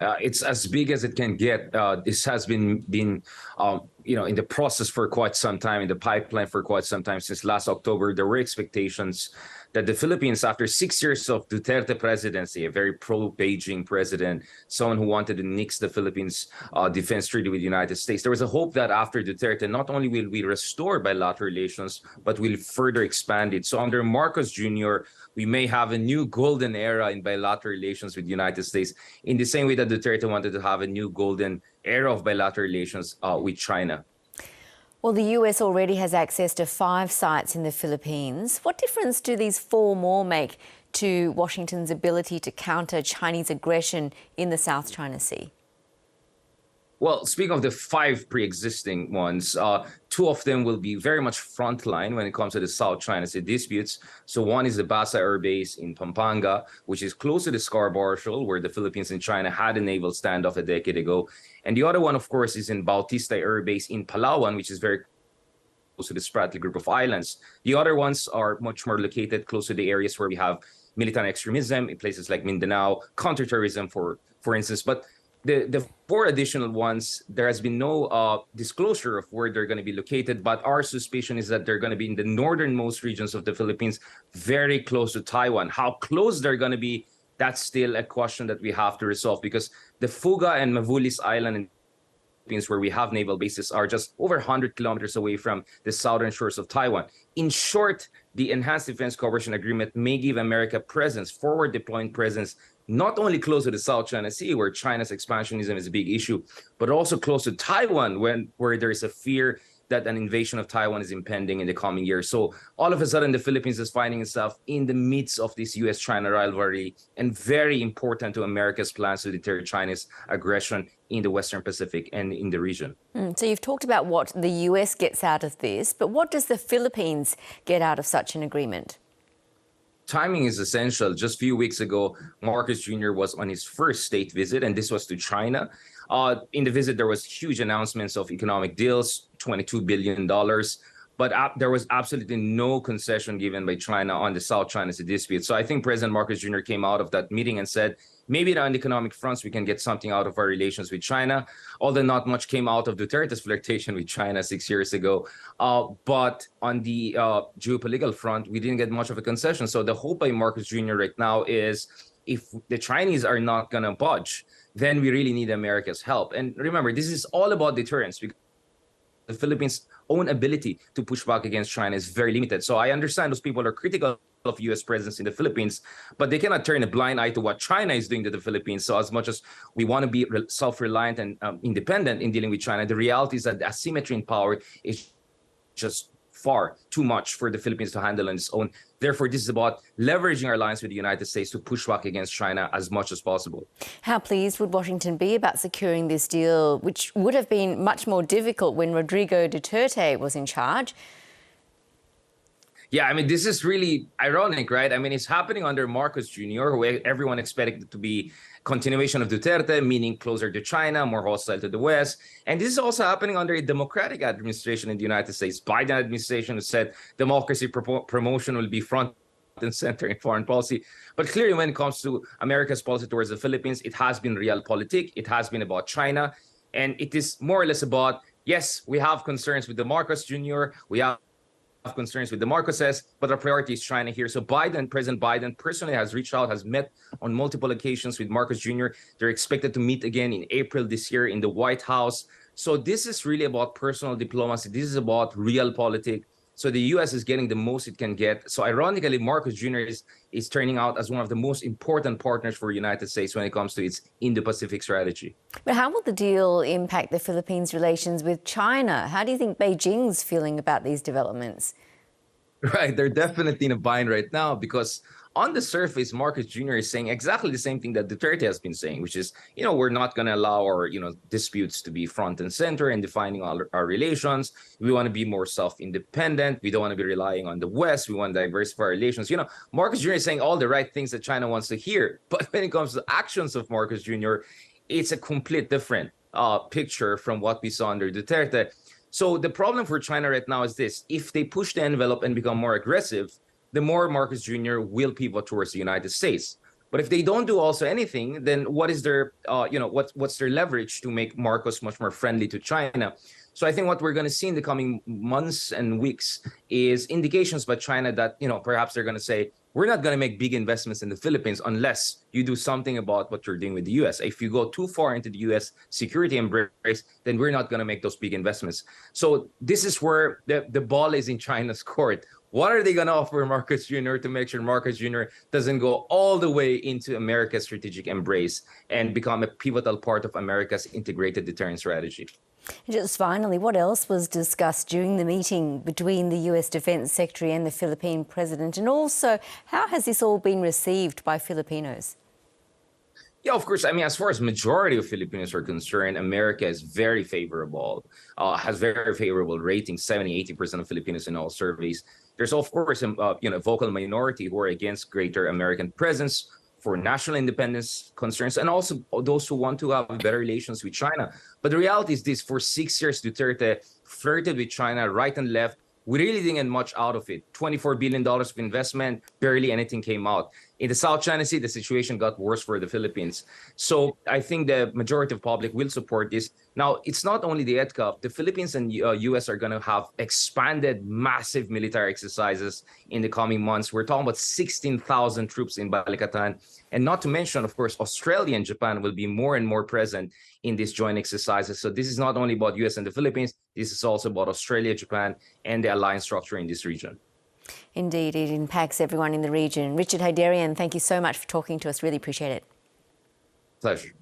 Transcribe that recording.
It's as big as it can get. This has been in the process for quite some time, in the pipeline for quite some time. Since last October, there were expectations that the Philippines, after 6 years of Duterte presidency, a very pro-Beijing president, someone who wanted to nix the Philippines defense treaty with the United States, there was a hope that after Duterte, not only will we restore bilateral relations, but we'll further expand it. So under Marcos Jr., we may have a new golden era in bilateral relations with the United States, in the same way that Duterte wanted to have a new golden era of bilateral relations with China. Well, the US already has access to 5 sites in the Philippines. What difference do these 4 more make to Washington's ability to counter Chinese aggression in the South China Sea? Well, speaking of the 5 pre-existing ones, 2 of them will be very much frontline when it comes to the South China Sea disputes. So one is the Basa Air Base in Pampanga, which is close to the Scarborough Shoal, where the Philippines and China had a naval standoff a decade ago. And the other one, of course, is in Bautista Air Base in Palawan, which is very close to the Spratly Group of Islands. The other ones are much more located close to the areas where we have militant extremism in places like Mindanao, counterterrorism, for instance. But the 4 additional ones, there has been no disclosure of where they're going to be located, but our suspicion is that they're going to be in the northernmost regions of the Philippines, very close to Taiwan. How close they're going to be, that's still a question that we have to resolve, because the Fuga and Mavulis Island in the Philippines, where we have naval bases, are just over 100 kilometers away from the southern shores of Taiwan. In short, the Enhanced Defense Cooperation Agreement may give America presence, forward deploying presence, not only close to the South China Sea, where China's expansionism is a big issue, but also close to Taiwan, where there is a fear that an invasion of Taiwan is impending in the coming years. So all of a sudden, the Philippines is finding itself in the midst of this US-China rivalry, and very important to America's plans to deter China's aggression in the Western Pacific and in the region. So you've talked about what the US gets out of this, but what does the Philippines get out of such an agreement? Timing is essential. Just a few weeks ago, Marcos Jr. was on his first state visit, and this was to China. In the visit, there was huge announcements of economic deals, $22 billion, but there was absolutely no concession given by China on the South China Sea dispute. So I think President Marcos Jr. came out of that meeting and said, maybe on the economic fronts, we can get something out of our relations with China, although not much came out of Duterte's flirtation with China 6 years ago. But on the geopolitical front, we didn't get much of a concession. So the hope by Marcos Jr. right now is, if the Chinese are not going to budge, then we really need America's help. And remember, this is all about deterrence, because the Philippines' own ability to push back against China is very limited. So I understand those people are critical of U.S. presence in the Philippines, but they cannot turn a blind eye to what China is doing to the Philippines. So as much as we want to be self-reliant and independent in dealing with China, the reality is that the asymmetry in power is just far too much for the Philippines to handle on its own. Therefore, this is about leveraging our alliance with the United States to push back against China as much as possible. How pleased would Washington be about securing this deal, which would have been much more difficult when Rodrigo Duterte was in charge? Yeah, I mean, this is really ironic, right? I mean, it's happening under Marcos Jr., who everyone expected it to be continuation of Duterte, meaning closer to China, more hostile to the West. And this is also happening under a Democratic administration in the United States. Biden administration has said democracy promotion will be front and center in foreign policy. But clearly, when it comes to America's policy towards the Philippines, it has been realpolitik. It has been about China. And it is more or less about, yes, we have concerns with the Marcos Jr., we have concerns with the Marcoses, but our priority is China here. So President Biden personally has reached out, has met on multiple occasions with Marcos Jr. They're expected to meet again in April this year in the White House. So this is really about personal diplomacy. This is about realpolitik. So the U.S. is getting the most it can get. So ironically, Marcos Jr. is turning out as one of the most important partners for the United States when it comes to its Indo-Pacific strategy. But how will the deal impact the Philippines' relations with China? How do you think Beijing's feeling about these developments? Right, they're definitely in a bind right now, because on the surface, Marcos Jr. is saying exactly the same thing that Duterte has been saying, which is, we're not going to allow our, disputes to be front and center in defining our relations. We want to be more self-independent. We don't want to be relying on the West. We want to diversify our relations. Marcos Jr. is saying all the right things that China wants to hear. But when it comes to actions of Marcos Jr., it's a complete different picture from what we saw under Duterte. So the problem for China right now is this: if they push the envelope and become more aggressive, the more Marcos Jr. will pivot towards the United States. But if they don't do also anything, then what is their, what's their leverage to make Marcos much more friendly to China? So I think what we're going to see in the coming months and weeks is indications by China that, perhaps they're going to say, we're not going to make big investments in the Philippines unless you do something about what you're doing with the U.S. If you go too far into the U.S. security embrace, then we're not going to make those big investments. So this is where the ball is in China's court. What are they going to offer Marcos Jr. to make sure Marcos Jr. doesn't go all the way into America's strategic embrace and become a pivotal part of America's integrated deterrence strategy? Just finally, what else was discussed during the meeting between the US Defence Secretary and the Philippine President? And also, how has this all been received by Filipinos? Yeah, of course. I mean, as far as majority of Filipinos are concerned, America is very favorable, has very favorable ratings, 70-80% of Filipinos in all surveys. There's, of course, a vocal minority who are against greater American presence for national independence concerns, and also those who want to have better relations with China. But the reality is this: for 6 years, Duterte flirted with China right and left. We really didn't get much out of it. $24 billion of investment, barely anything came out. In the South China Sea, the situation got worse for the Philippines. So I think the majority of public will support this. Now, it's not only the EDCA. The Philippines and US are going to have expanded massive military exercises in the coming months. We're talking about 16,000 troops in Balikatan. And not to mention, of course, Australia and Japan will be more and more present in these joint exercises. So this is not only about US and the Philippines. This is also about Australia, Japan, and the alliance structure in this region. Indeed, it impacts everyone in the region. Richard Heydarian, thank you so much for talking to us. Really appreciate it. Pleasure.